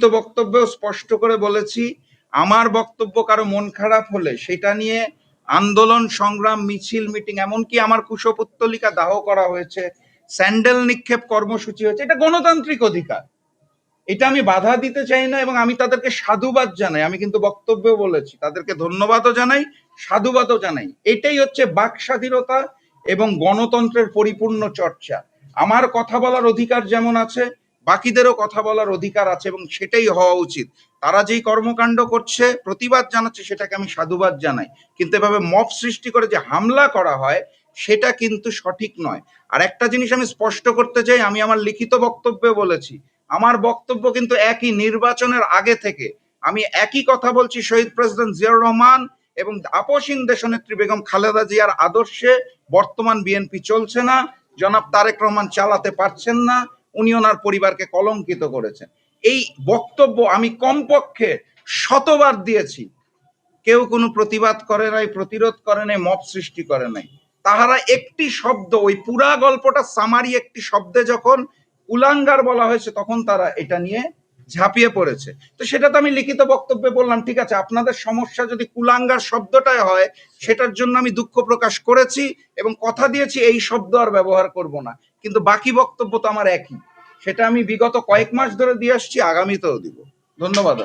লিখিত বক্তব্যেও স্পষ্ট করে বলেছি, আমার বক্তব্য কারো মন খারাপ হলে সেটা নিয়ে আন্দোলন, সংগ্রাম, মিছিল, মিটিং, এমনকি আমার কুশপুত্তলিকা দাহ করা হয়েছে, স্যান্ডেল নিক্ষেপ কর্মসূচি হয়েছে, এটা গণতান্ত্রিক অধিকার। এটা আমি বাধা দিতে চাই না এবং আমি তাদেরকে সাধুবাদ জানাই। আমি কিন্তু বক্তব্যেও বলেছি, তাদেরকে ধন্যবাদও জানাই, সাধুবাদও জানাই। এটাই হচ্ছে বাক স্বাধীনতা এবং গণতন্ত্রের পরিপূর্ণ চর্চা। আমার কথা বলার অধিকার যেমন আছে, বাকিদেরও কথা বলার অধিকার আছে এবং সেটাই হওয়া উচিত। তারা যেই কর্মকাণ্ড করছে, প্রতিবাদ জানাচ্ছে, সেটাকে আমি সাধুবাদ জানাই, কিন্তু এভাবে মব সৃষ্টি করে যে হামলা করা হয় সেটা কিন্তু সঠিক নয়। আর একটা জিনিস আমি স্পষ্ট করতে চাই, আমি আমার লিখিত বক্তব্যে বলেছি, আমার বক্তব্য কিন্তু একই নির্বাচনের আগে থেকে। আমি একই কথা বলছি, শহীদ প্রেসিডেন্ট জিয়াউর রহমান এবং আপসহীন দেশনেত্রী বেগম খালেদা জিয়ার আদর্শে বর্তমান বিএনপি চলছে না, জনাব তারেক রহমান চালাতে পারছেন না, উনি ওনার পরিবারকে কলঙ্কিত করেছেন। এই বক্তব্য আমি কমপক্ষে শতবার দিয়েছি, কেউ কোনো প্রতিবাদ করে নাই, প্রতিরোধ করে নাই, মব সৃষ্টি করে নাই। তাহারা একটি শব্দ, ওই পুরা গল্পটা সামারি একটি শব্দে যখন কুলাঙ্গার বলা হয়েছে, তখন তারা এটা নিয়ে ঝাঁপিয়ে পড়েছে। তো সেটা তো আমি লিখিত বক্তব্যে বললাম, ঠিক আছে, আপনাদের সমস্যা যদি কুলাঙ্গার শব্দটাই হয়, সেটার জন্য আমি দুঃখ প্রকাশ করেছি এবং কথা দিয়েছি এই শব্দ আর ব্যবহার করব না। কিন্তু বাকি বক্তব্য তো আমার একই, সেটা আমি বিগত কয়েক মাস ধরে দিয়ে আসছি, আগামীতেও দিব। ধন্যবাদ।